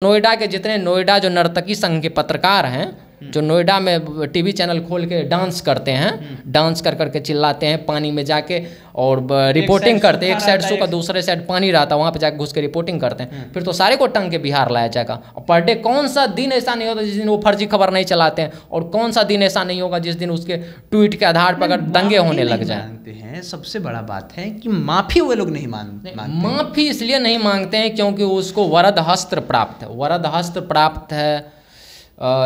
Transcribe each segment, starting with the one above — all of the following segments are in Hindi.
नोएडा के जितने नोएडा जो नर्तकी संघ के पत्रकार हैं, जो नोएडा में टीवी चैनल खोल के डांस करते हैं, डांस कर करके चिल्लाते हैं पानी में जाके और रिपोर्टिंग करते हैं। एक साइड शो का दूसरे साइड पानी रहता है, वहाँ पे जाके घुस के रिपोर्टिंग करते हैं। फिर तो सारे को टंग के बिहार लाया जाएगा। और पर डे कौन सा दिन ऐसा नहीं होता जिस दिन वो फर्जी खबर नहीं चलाते हैं, और कौन सा दिन ऐसा नहीं होगा जिस दिन उसके ट्वीट के आधार पर अगर दंगे होने लग जाए। सबसे बड़ा बात है कि माफी वो लोग नहीं मांगते। माफी इसलिए नहीं मांगते हैं क्योंकि उसको वरद हस्त्र प्राप्त है। वरद हस्त्र प्राप्त है।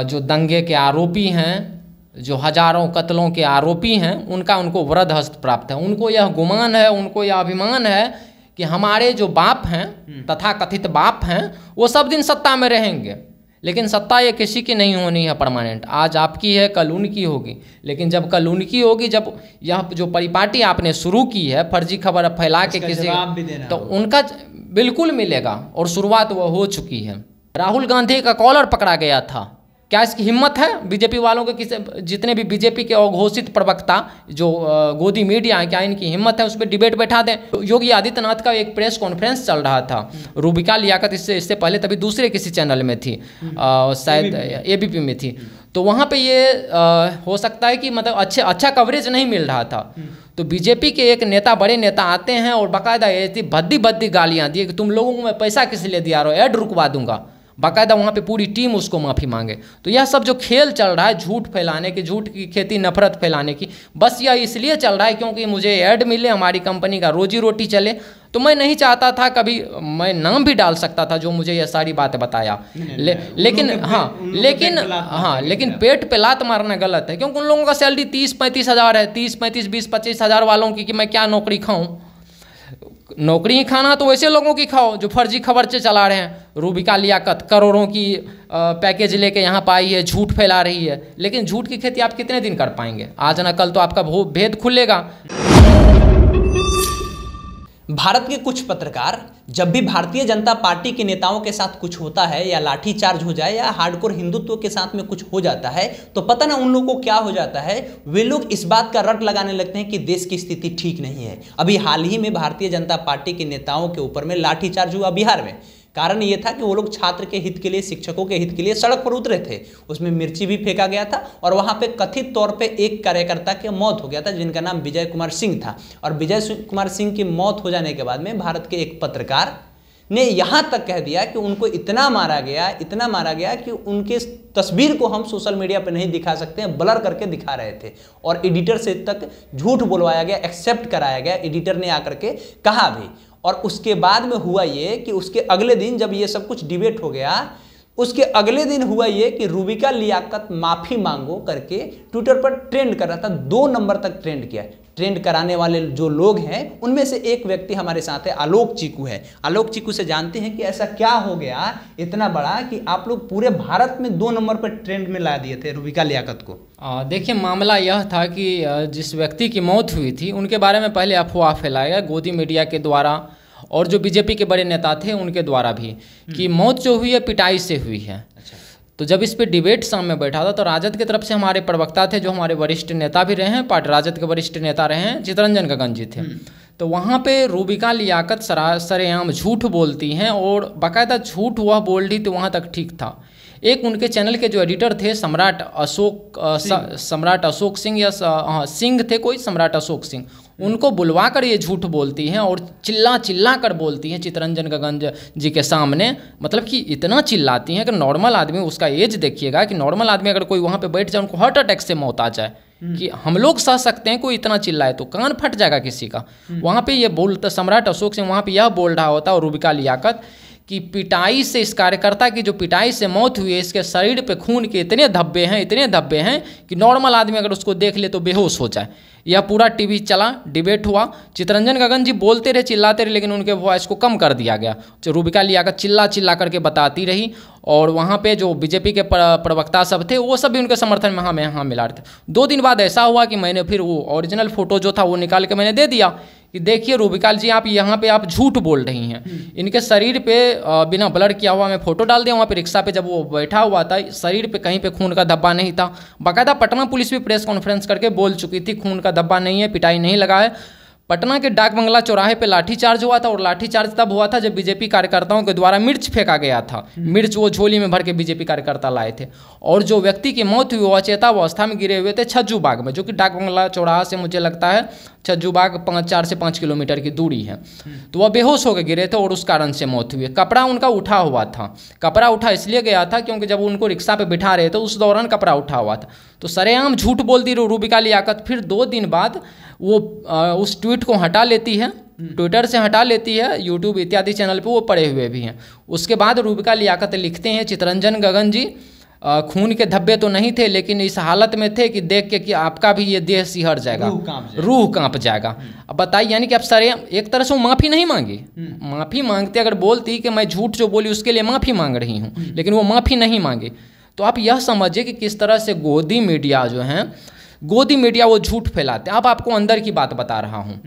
जो दंगे के आरोपी हैं, जो हजारों कत्लों के आरोपी हैं, उनको वरद हस्त प्राप्त है। उनको यह गुमान है, उनको यह अभिमान है कि हमारे जो बाप हैं, तथा कथित बाप हैं, वो सब दिन सत्ता में रहेंगे। लेकिन सत्ता ये किसी की नहीं होनी है परमानेंट। आज आपकी है, कल उनकी होगी। लेकिन जब कल उनकी होगी, जब यह जो परिपाटी आपने शुरू की है फर्जी खबर फैला के किसी, तो उनका बिल्कुल मिलेगा। और शुरुआत वो हो चुकी है। राहुल गांधी का कॉलर पकड़ा गया था। क्या इसकी हिम्मत है बीजेपी वालों के? किसी जितने भी बीजेपी के अघोषित प्रवक्ता जो गोदी मीडिया है, क्या इनकी हिम्मत है उस पर डिबेट बैठा दें? योगी आदित्यनाथ का एक प्रेस कॉन्फ्रेंस चल रहा था। रूबिका लियाकत इससे पहले तभी दूसरे किसी चैनल में थी, शायद एबीपी में थी। तो वहाँ पे ये हो सकता है कि मतलब अच्छा कवरेज नहीं मिल रहा था। तो बीजेपी के एक नेता, बड़े नेता आते हैं और बाकायदा ऐसी भद्दी गालियाँ दिए कि तुम लोगों को मैं पैसा किस लिए दिया रहा हूँ, ऐड रुकवा दूंगा। बाकायदा वहाँ पे पूरी टीम उसको माफ़ी मांगे। तो यह सब जो खेल चल रहा है झूठ फैलाने की, झूठ की खेती, नफरत फैलाने की, बस यह इसलिए चल रहा है क्योंकि मुझे ऐड मिले, हमारी कंपनी का रोजी रोटी चले। तो मैं नहीं चाहता था, कभी मैं नाम भी डाल सकता था जो मुझे यह सारी बातें बताया। लेकिन पेट पे लात मारना गलत है, क्योंकि उन लोगों का सैलरी 30-35 हज़ार है। 30-35, 20-25 हज़ार वालों की कि मैं क्या नौकरी खाऊं? नौकरी ही खाना तो वैसे लोगों की खाओ जो फर्जी खबर से चला रहे हैं। रूबिका लियाकत करोड़ों की पैकेज लेके यहाँ पर आई है, झूठ फैला रही है। लेकिन झूठ की खेती आप कितने दिन कर पाएंगे? आज ना कल तो आपका भेद खुलेगा। भारत के कुछ पत्रकार जब भी भारतीय जनता पार्टी के नेताओं के साथ कुछ होता है, या लाठीचार्ज हो जाए, या हार्डकोर हिंदुत्व के साथ में कुछ हो जाता है, तो पता ना उन लोगों को क्या हो जाता है। वे लोग इस बात का रट लगाने लगते हैं कि देश की स्थिति ठीक नहीं है। अभी हाल ही में भारतीय जनता पार्टी के नेताओं के ऊपर में लाठीचार्ज हुआ बिहार में। कारण ये था कि वो लोग छात्र के हित के लिए, शिक्षकों के हित के लिए सड़क पर उतरे थे। उसमें मिर्ची भी फेंका गया था और वहाँ पे कथित तौर पे एक कार्यकर्ता की मौत हो गया था जिनका नाम विजय कुमार सिंह था। और विजय कुमार सिंह की मौत हो जाने के बाद में भारत के एक पत्रकार ने यहाँ तक कह दिया कि उनको इतना मारा गया कि उनके तस्वीर को हम सोशल मीडिया पर नहीं दिखा सकते हैं, ब्लर करके दिखा रहे थे। और एडिटर से तक झूठ बुलवाया गया, एक्सेप्ट कराया गया, एडिटर ने आकर के कहा भी। और उसके बाद में हुआ ये कि उसके अगले दिन जब ये सब कुछ डिबेट हो गया, उसके अगले दिन हुआ ये कि रूबिका लियाकत माफ़ी मांगो करके ट्विटर पर ट्रेंड कर रहा था। 2 नंबर तक ट्रेंड किया। ट्रेंड कराने वाले जो लोग हैं उनमें से एक व्यक्ति हमारे साथ है, आलोक चीकू है। आलोक चीकू से जानते हैं कि ऐसा क्या हो गया इतना बड़ा कि आप लोग पूरे भारत में 2 नंबर पर ट्रेंड में ला दिए थे रूबिका लियाकत को। देखिए, मामला यह था कि जिस व्यक्ति की मौत हुई थी उनके बारे में पहले अफवाह फैलाया गया गोदी मीडिया के द्वारा और जो बीजेपी के बड़े नेता थे उनके द्वारा भी, कि मौत जो हुई है पिटाई से हुई है। अच्छा। तो जब इस पे डिबेट सामने बैठा था तो राजद की तरफ से हमारे प्रवक्ता थे, जो हमारे वरिष्ठ नेता भी रहे हैं, पार्टी राजद के वरिष्ठ नेता रहे हैं, चितरंजन गगन जी थे। तो वहाँ पे रूबिका लियाकत सरेआम झूठ बोलती हैं और बाकायदा झूठ वह बोल रही तो वहाँ तक ठीक था। एक उनके चैनल के जो एडिटर थे सम्राट अशोक सिंह, या सिंह थे कोई, सम्राट अशोक सिंह, उनको बुलवा कर ये झूठ बोलती हैं और चिल्ला कर बोलती हैं चितरंजन गगन जी के सामने। मतलब कि इतना चिल्लाती हैं कि नॉर्मल आदमी, उसका एज देखिएगा कि नॉर्मल आदमी अगर कोई वहाँ पे बैठ जाए उनको हार्ट अटैक से मौत आ जाए। कि हम लोग सह सकते हैं, कोई इतना चिल्लाए तो कान फट जाएगा किसी का। वहाँ पे ये बोलता सम्राट अशोक सिंह वहाँ पे यह बोल रहा होता, और रूबिका लियाकत कि पिटाई से, इस कार्यकर्ता की जो पिटाई से मौत हुई है, इसके शरीर पे खून के इतने धब्बे हैं कि नॉर्मल आदमी अगर उसको देख ले तो बेहोश हो जाए। यह पूरा टीवी चला, डिबेट हुआ। चितरंजन गगन जी बोलते रहे, चिल्लाते रहे, लेकिन उनके वॉइस को कम कर दिया गया। जो रूबिका लियाकत चिल्ला करके बताती रही और वहाँ पे जो बीजेपी के प्रवक्ता सब थे वो सब भी उनके समर्थन में हाँ मिला रहे थे। 2 दिन बाद ऐसा हुआ कि मैंने फिर वो ओरिजिनल फ़ोटो जो था वो निकाल के मैंने दे दिया कि देखिए रूबिका जी, आप यहाँ पे आप झूठ बोल रही हैं। इनके शरीर पे बिना ब्लर किया हुआ मैं फ़ोटो डाल दिया। वहाँ पे रिक्शा पे जब वो बैठा हुआ था, शरीर पे कहीं पे खून का धब्बा नहीं था। बाकायदा पटना पुलिस भी प्रेस कॉन्फ्रेंस करके बोल चुकी थी खून का धब्बा नहीं है, पिटाई नहीं लगा है। पटना के डाक बंगला चौराहे पे लाठीचार्ज हुआ था, और लाठीचार्ज तब हुआ था जब बीजेपी कार्यकर्ताओं के द्वारा मिर्च फेंका गया था। मिर्च वो झोली में भर के बीजेपी कार्यकर्ता लाए थे, और जो व्यक्ति की मौत हुई वो अचेतावस्था में गिरे हुए थे छज्जू बाग में, जो कि डाक बंगला चौराहा से मुझे लगता है छज्जू बाग 4 से 5 किलोमीटर की दूरी है। तो वह बेहोश होकर गिरे थे और उस कारण से मौत हुई है। कपड़ा उनका उठा हुआ था। कपड़ा उठा इसलिए गया था क्योंकि जब उनको रिक्शा पे बिठा रहे थे उस दौरान कपड़ा उठा हुआ था। तो सरेआम झूठ बोलती रूबिका लियाकत फिर 2 दिन बाद वो उस ट्वीट को हटा लेती है, ट्विटर से हटा लेती है, यूट्यूब इत्यादि चैनल पे वो पड़े हुए भी हैं। उसके बाद रूबिका लियाकत लिखते हैं, चितरंजन गगन जी खून के धब्बे तो नहीं थे, लेकिन इस हालत में थे कि देख के कि आपका भी ये देह सिहर जाएगा, रूह कांप जाएगा। अब बताइए, यानी कि आप सरेआम एक तरह से वो माफ़ी नहीं मांगी। माफ़ी मांगते अगर बोलती कि मैं झूठ जो बोली उसके लिए माफ़ी मांग रही हूँ, लेकिन वो माफ़ी नहीं मांगी। तो आप यह समझिए कि किस तरह से गोदी मीडिया जो हैं, गोदी मीडिया वो झूठ फैलाते हैं। अब आपको अंदर की बात बता रहा हूँ।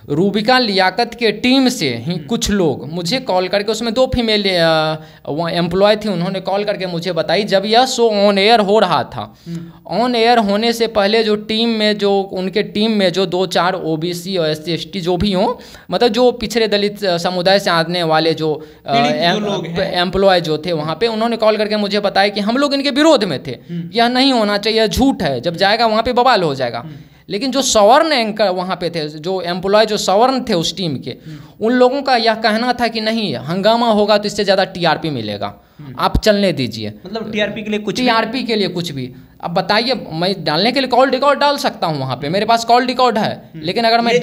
रूबिका लियाकत के टीम से ही कुछ लोग मुझे कॉल करके, उसमें 2 फीमेल एम्प्लॉय थी, उन्होंने कॉल करके मुझे बताई जब यह शो ऑन एयर हो रहा था। ऑन एयर होने से पहले जो टीम में जो उनके टीम में जो 2-4 OBC और SC ST जो भी हों, मतलब जो पिछड़े दलित समुदाय से आने वाले जो एम्प्लॉय जो थे वहाँ पे, उन्होंने कॉल करके मुझे बताया कि हम लोग इनके विरोध में थे, यह नहीं होना चाहिए, झूठ है, जब जाएगा वहाँ पे बवाल हो जाएगा। लेकिन जो सवर्ण एंकर वहाँ पे थे, जो एम्प्लॉय जो सवर्ण थे उस टीम के, उन लोगों का यह कहना था कि नहीं, हंगामा होगा तो इससे ज़्यादा TRP मिलेगा, आप चलने दीजिए। मतलब TRP के लिए कुछ, TRP के लिए कुछ भी। अब बताइए, मैं डालने के लिए कॉल रिकॉर्ड डाल सकता हूँ वहाँ पे, मेरे पास कॉल रिकॉर्ड है, लेकिन अगर मैं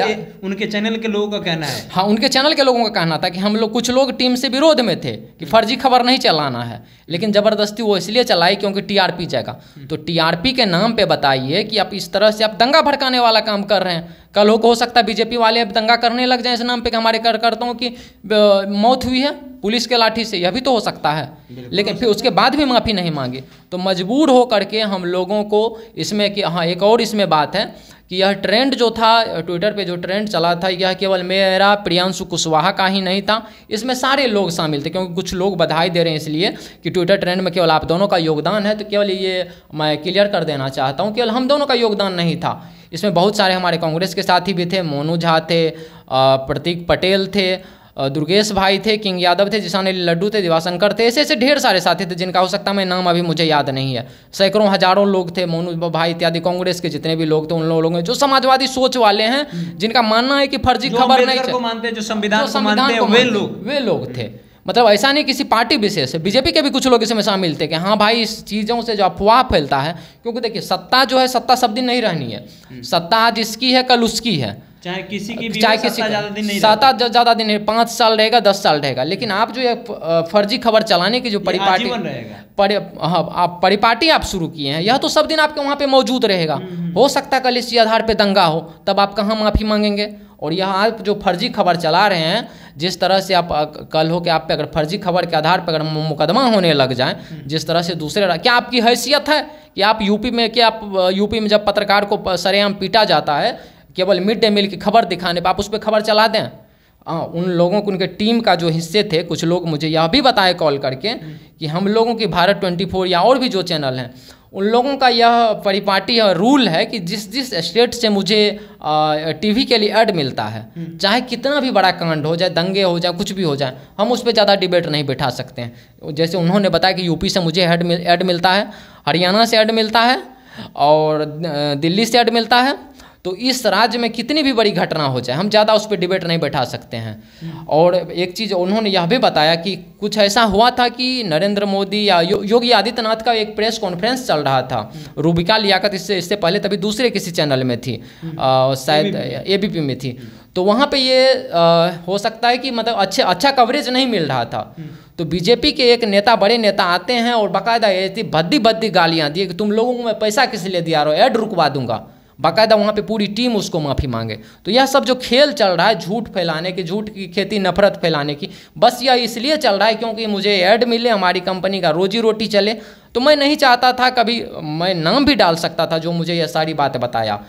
उनके चैनल के लोगों का कहना है, हाँ, उनके चैनल के लोगों का कहना था कि हम लोग कुछ लोग टीम से विरोध में थे कि फर्जी खबर नहीं चलाना है, लेकिन ज़बरदस्ती वो इसलिए चलाई क्योंकि TRP जाएगा। तो TRP के नाम पे बताइए कि आप इस तरह से आप दंगा भड़काने वाला काम कर रहे हैं। कल हो सकता है बीजेपी वाले अब दंगा करने लग जाए इस नाम पे कि हमारे कार्यकर्ताओं की मौत हुई है पुलिस के लाठी से, यह भी तो हो सकता है। लेकिन फिर उसके बाद भी माफ़ी नहीं मांगी, तो मजबूर हो करके हम लोगों को इसमें कि हाँ, एक और इसमें बात है कि यह ट्रेंड जो था ट्विटर पे, जो ट्रेंड चला था, यह केवल मेरा प्रियांशु कुशवाहा का ही नहीं था, इसमें सारे लोग शामिल थे। क्योंकि कुछ लोग बधाई दे रहे हैं इसलिए कि ट्विटर ट्रेंड में केवल आप दोनों का योगदान है, तो केवल ये मैं क्लियर कर देना चाहता हूँ, केवल हम दोनों का योगदान नहीं था। इसमें बहुत सारे हमारे कांग्रेस के साथी भी थे, मोनू झा थे, प्रतीक पटेल थे, दुर्गेश भाई थे, किंग यादव थे, जिसाने लड्डू थे, दिवाशंकर थे, ऐसे ढेर सारे साथी थे जिनका हो सकता है मैं नाम अभी मुझे याद नहीं है। सैकड़ों हजारों लोग थे, मोनू भाई इत्यादि कांग्रेस के जितने भी लोग थे, उन लोगों में जो समाजवादी सोच वाले हैं, जिनका मानना है कि फर्जी खबर नहीं मानते, जो संविधान को मानते हैं, वे लोग थे। मतलब ऐसा नहीं किसी पार्टी विशेष है, बीजेपी के भी कुछ लोग इसमें शामिल थे कि हाँ भाई, इस चीज़ों से जो अफवाह फैलता है, क्योंकि देखिए सत्ता जो है, सत्ता सब दिन नहीं रहनी है, सत्ता आज इसकी है कल उसकी है, चाहे किसी की भी, चाहे किसी ज़्यादा दिन नहीं, 5 साल रहेगा, 10 साल रहेगा। लेकिन आप जो ये फर्जी खबर चलाने की जो परिपाटी आप शुरू किए हैं, यह तो सब दिन आपके वहाँ पे मौजूद रहेगा। हो सकता है कल इसी आधार पे दंगा हो, तब आप कहाँ माफ़ी मांगेंगे। और यह आप जो फर्जी खबर चला रहे हैं, जिस तरह से आप कल हो कि आप पे अगर फर्जी खबर के आधार पर अगर मुकदमा होने लग जाए, जिस तरह से दूसरे, क्या आपकी हैसियत है कि आप यूपी में जब पत्रकार को सरेआम पीटा जाता है केवल मिड डे मील की खबर दिखाने पर, आप उस पर खबर चला दें? उन लोगों को, उनके टीम का जो हिस्से थे, कुछ लोग मुझे यह भी बताए कॉल करके कि हम लोगों की भारत 24 या और भी जो चैनल हैं, उन लोगों का यह परिपाटी रूल है कि जिस स्टेट से मुझे टीवी के लिए ऐड मिलता है, चाहे कितना भी बड़ा कांड हो जाए, दंगे हो जाए, कुछ भी हो जाए, हम उस पर ज़्यादा डिबेट नहीं बिठा सकते हैं। जैसे उन्होंने बताया कि यूपी से मुझे ऐड मिलता है, हरियाणा से ऐड मिलता है और दिल्ली से ऐड मिलता है, तो इस राज्य में कितनी भी बड़ी घटना हो जाए, हम ज़्यादा उस पर डिबेट नहीं बैठा सकते हैं। और एक चीज़ उन्होंने यह भी बताया कि कुछ ऐसा हुआ था कि नरेंद्र मोदी या योगी आदित्यनाथ का एक प्रेस कॉन्फ्रेंस चल रहा था, रूबिका लियाकत इससे पहले तभी दूसरे किसी चैनल में थी, शायद ABP में थी, तो वहाँ पे ये हो सकता है कि मतलब अच्छा कवरेज नहीं मिल रहा था। तो बीजेपी के एक नेता, बड़े नेता आते हैं और बाकायदा ऐसी भद्दी गालियाँ दिए कि तुम लोगों को मैं पैसा किस लिए दिया रहा हूँ, ऐड रुकवा दूंगा, बाकायदा वहाँ पे पूरी टीम उसको माफ़ी मांगे। तो यह सब जो खेल चल रहा है झूठ फैलाने की, झूठ की खेती, नफरत फैलाने की, बस यह इसलिए चल रहा है क्योंकि मुझे ऐड मिले, हमारी कंपनी का रोजी रोटी चले। तो मैं नहीं चाहता था, कभी मैं नाम भी डाल सकता था जो मुझे यह सारी बातें बताया,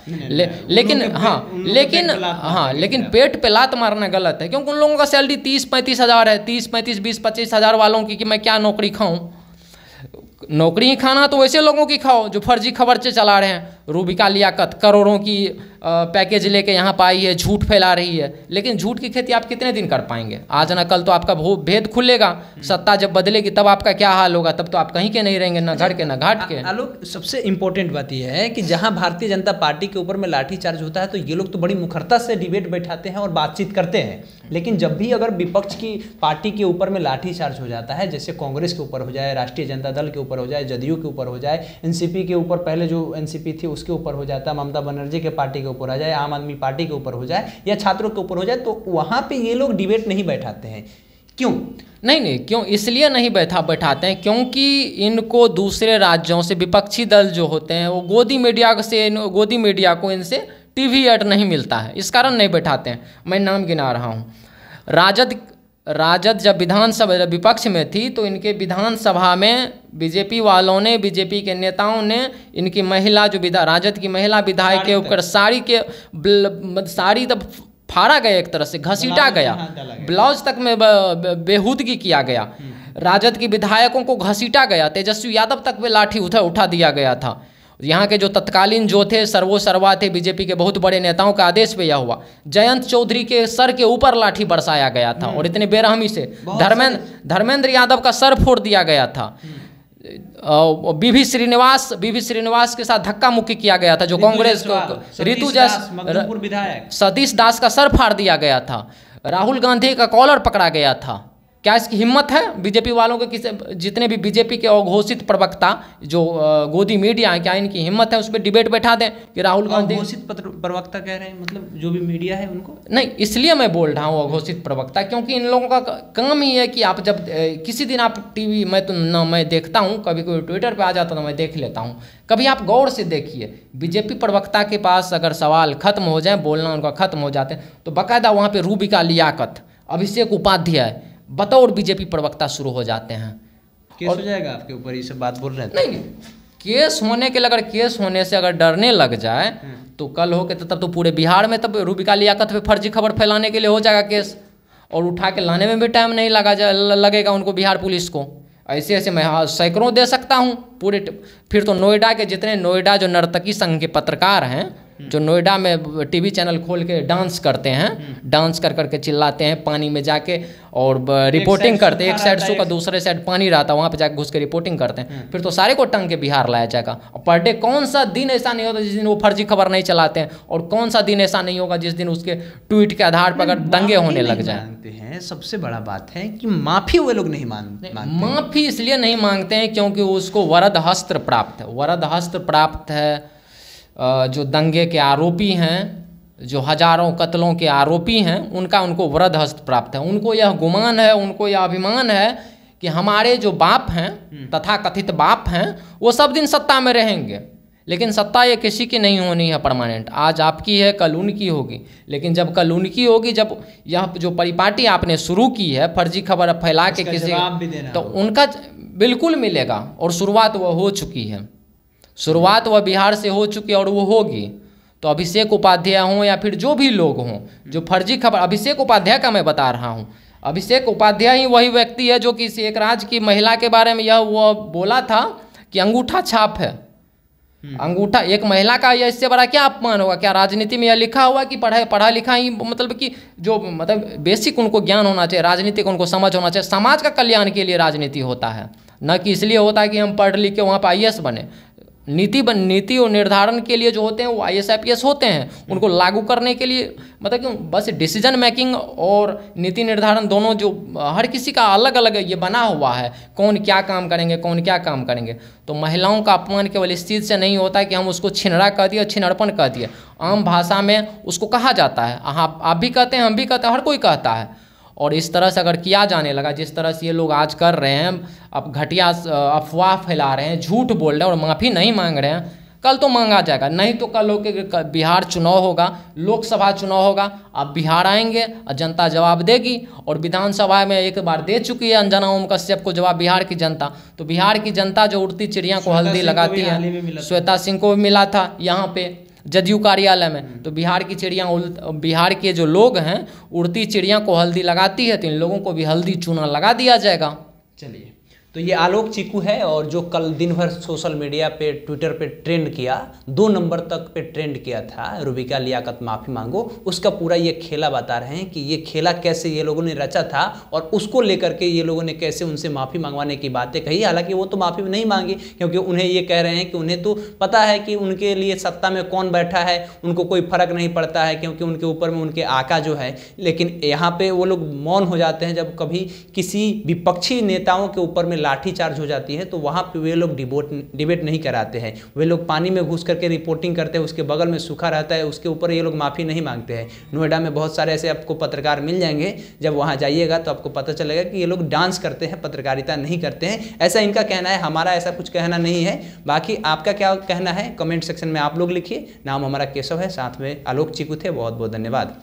लेकिन पेट पे लात मारना गलत है, क्योंकि उन लोगों का सैलरी 30-35 हज़ार है, 30-35, 20-25 हज़ार वालों की कि मैं क्या नौकरी खाऊं। नौकरी ही खाना तो वैसे लोगों की खाओ जो फर्जी खबर से चला रहे हैं। रूबिका लियाकत करोड़ों की पैकेज लेके यहाँ पर आई है, झूठ फैला रही है। लेकिन झूठ की खेती आप कितने दिन कर पाएंगे? आज ना कल तो आपका भेद खुलेगा। सत्ता जब बदलेगी तब आपका क्या हाल होगा? तब तो आप कहीं के नहीं रहेंगे, ना घर के ना घाट के। आलोक, सबसे इंपॉर्टेंट बात यह है कि जहां भारतीय जनता पार्टी के ऊपर में लाठीचार्ज होता है तो ये लोग तो बड़ी मुखरता से डिबेट बैठाते हैं और बातचीत करते हैं, लेकिन जब भी अगर विपक्ष की पार्टी के ऊपर में लाठीचार्ज हो जाता है, जैसे कांग्रेस के ऊपर हो जाए, राष्ट्रीय जनता दल के ऊपर हो जाए, जदयू के ऊपर हो जाए, एनसीपी के ऊपर, पहले जो एनसीपी थी उसके ऊपर हो जाता, ममता बनर्जी के पार्टी के ऊपर आ जाए, आम आदमी पार्टी के ऊपर हो जाए या छात्रों के ऊपर हो जाए, तो वहां पे ये लोग डिबेट नहीं बैठाते हैं। क्यों? नहीं, क्यों इसलिए नहीं बैठाते हैं क्योंकि इनको दूसरे राज्यों से विपक्षी दल जो होते हैं वो गोदी मीडिया को इनसे टीवी एड नहीं मिलता है, इस कारण नहीं बैठाते हैं। मैं नाम गिना रहा हूँ। राजद जब विधानसभा विपक्ष में थी तो इनके विधानसभा में बीजेपी वालों ने, बीजेपी के नेताओं ने इनकी महिला जो राजद की महिला विधायक के ऊपर साड़ी तब फाड़ा गया, एक तरह से घसीटा गया, ब्लाउज तक में बेहूदगी किया गया, राजद की विधायकों को घसीटा गया, तेजस्वी यादव तक पे लाठी उठा दिया गया था। यहाँ के जो तत्कालीन जो थे सर्वा थे बीजेपी के बहुत बड़े नेताओं का आदेश पे यह हुआ। जयंत चौधरी के सर के ऊपर लाठी बरसाया गया था और इतने बेरहमी से धर्मेंद्र यादव का सर फोड़ दिया गया था। बीवी श्रीनिवास के साथ धक्का मुक्की किया गया था, जो कांग्रेस को सतीश दास का सर फाड़ दिया गया था, राहुल गांधी का कॉलर पकड़ा गया था। क्या इसकी हिम्मत है बीजेपी वालों के? जितने भी बीजेपी के अघोषित प्रवक्ता जो गोदी मीडिया है, क्या इनकी हिम्मत है उस पर डिबेट बैठा दें कि राहुल गांधी? अघोषित प्रवक्ता कह रहे हैं, मतलब जो भी मीडिया है उनको? नहीं, इसलिए मैं बोल रहा हूँ अघोषित प्रवक्ता, क्योंकि इन लोगों का काम ही है कि आप जब किसी दिन आप टीवी मैं देखता हूँ, कभी कोई ट्विटर पर आ जाता तो मैं देख लेता हूँ, कभी आप गौर से देखिए बीजेपी प्रवक्ता के पास अगर सवाल खत्म हो जाए, बोलना उनका खत्म हो जाते हैं, तो बाकायदा वहाँ पर रूबिका लियाकत, अभिषेक उपाध्याय बतौर बीजेपी प्रवक्ता शुरू हो जाते हैं। केस हो जाएगा आपके ऊपर, ये सब बात बोल रहे हैं? नहीं, केस होने के लिए, अगर केस होने से अगर डरने लग जाए तो कल हो के तब तो पूरे बिहार में तब रूबिका लियाकत पे फर्जी खबर फैलाने के लिए हो जाएगा केस, और उठा के लाने में भी टाइम नहीं लगेगा उनको, बिहार पुलिस को। ऐसे मैं सैकड़ों दे सकता हूँ पूरे। फिर तो नोएडा के जितने जो नर्तकी संघ के पत्रकार हैं, जो नोएडा में टीवी चैनल खोल के डांस करते हैं, डांस कर करके चिल्लाते हैं पानी में जाके और रिपोर्टिंग करते हैं, एक साइड सूखा दूसरे साइड पानी रहता है, वहाँ पे जाके घुस के रिपोर्टिंग करते हैं, फिर तो सारे को टंग के बिहार लाया जाएगा। और पर डे कौन सा दिन ऐसा नहीं होता जिस दिन वो फर्जी खबर नहीं चलाते हैं, और कौन सा दिन ऐसा नहीं होगा जिस दिन उसके ट्वीट के आधार पर अगर दंगे होने लग जाए। सबसे बड़ा बात है कि माफी वो लोग नहीं मानते। माफी इसलिए नहीं मांगते हैं क्योंकि उसको वरद हस्त्र प्राप्त है। जो दंगे के आरोपी हैं, जो हजारों कत्लों के आरोपी हैं, उनको वरद हस्त प्राप्त है। उनको यह गुमान है, उनको यह अभिमान है कि हमारे जो बाप हैं, तथा कथित बाप हैं, वो सब दिन सत्ता में रहेंगे। लेकिन सत्ता ये किसी की नहीं होनी है परमानेंट। आज आपकी है, कल उनकी होगी। लेकिन जब कल उनकी होगी, जब यह जो परिपाटी आपने शुरू की है फर्जी खबर फैला के किसी, तो उनका बिल्कुल मिलेगा। और शुरुआत वह हो चुकी है, शुरुआत वह बिहार से हो चुकी है और वो होगी। तो अभिषेक उपाध्याय हों या फिर जो भी लोग हों जो फर्जी खबर, अभिषेक उपाध्याय का मैं बता रहा हूँ, अभिषेक उपाध्याय ही वही व्यक्ति है जो किसी एक राज्य की महिला के बारे में यह वो बोला था कि अंगूठा छाप है। अंगूठा, एक महिला का यह इससे बड़ा क्या अपमान होगा? क्या राजनीति में यह लिखा हुआ कि पढ़ा लिखा ही, मतलब कि जो बेसिक उनको ज्ञान होना चाहिए, राजनीति को उनको समझ होना चाहिए। समाज का कल्याण के लिए राजनीति होता है, न कि इसलिए होता है कि हम पढ़ लिख के वहाँ पर IAS बने। नीति और निर्धारण के लिए जो होते हैं वो IAS IPS होते हैं, उनको लागू करने के लिए मतलब कि बस डिसीजन मेकिंग और नीति निर्धारण दोनों जो हर किसी का अलग अलग ये बना हुआ है, कौन क्या काम करेंगे, कौन क्या काम करेंगे। तो महिलाओं का अपमान केवल इस चीज़ से नहीं होता है कि हम उसको छिनरा कह दिए, छिनड़पन कह दिए। आम भाषा में उसको कहा जाता है, आप भी कहते हैं, हम भी कहते हैं, हर कोई कहता है। और इस तरह से अगर किया जाने लगा जिस तरह से ये लोग आज कर रहे हैं, अब घटिया अफवाह फैला रहे हैं, झूठ बोल रहे हैं और माफ़ी नहीं मांग रहे हैं, कल तो मांगा जाएगा। नहीं तो कल होके बिहार चुनाव होगा, लोकसभा चुनाव होगा, आप बिहार आएंगे और जनता जवाब देगी। और विधानसभा में एक बार दे चुकी है अंजना ओम कश्यप को जवाब बिहार की जनता। तो बिहार की जनता जो उड़ती चिड़िया को हल्दी लगाती है, श्वेता सिंह को भी मिला था यहाँ पे जदयू कार्यालय में। तो बिहार की चिड़िया, बिहार के जो लोग हैं उड़ती चिड़िया को हल्दी लगाती है, तो इन लोगों को भी हल्दी चूना लगा दिया जाएगा। चलिए, तो ये आलोक चीकू है, और जो कल दिन भर सोशल मीडिया पे ट्विटर पे ट्रेंड किया, 2 नंबर तक पे ट्रेंड किया था, रूबिका लियाकत माफ़ी मांगो, उसका पूरा ये खेला बता रहे हैं कि ये खेला कैसे ये लोगों ने रचा था और उसको लेकर के ये लोगों ने कैसे उनसे माफ़ी मंगवाने की बातें कही। हालांकि वो तो माफ़ी नहीं मांगी, क्योंकि उन्हें ये कह रहे हैं कि उन्हें तो पता है कि उनके लिए सत्ता में कौन बैठा है, उनको कोई फर्क नहीं पड़ता है, क्योंकि उनके ऊपर में उनके आका जो है। लेकिन यहाँ पे वो लोग मौन हो जाते हैं जब कभी किसी विपक्षी नेताओं के ऊपर में लाठीचार्ज हो जाती है, तो वहाँ पे वे लोग डिबेट नहीं कराते हैं। वे लोग पानी में घुस करके रिपोर्टिंग करते हैं, उसके बगल में सूखा रहता है, उसके ऊपर ये लोग माफ़ी नहीं मांगते हैं। नोएडा में बहुत सारे ऐसे आपको पत्रकार मिल जाएंगे, जब वहाँ जाइएगा तो आपको पता चलेगा कि ये लोग डांस करते हैं, पत्रकारिता नहीं करते हैं। ऐसा इनका कहना है, हमारा ऐसा कुछ कहना नहीं है। बाकी आपका क्या कहना है कमेंट सेक्शन में आप लोग लिखिए। नाम हमारा केशव है, साथ में आलोक चीकू थे। बहुत बहुत धन्यवाद।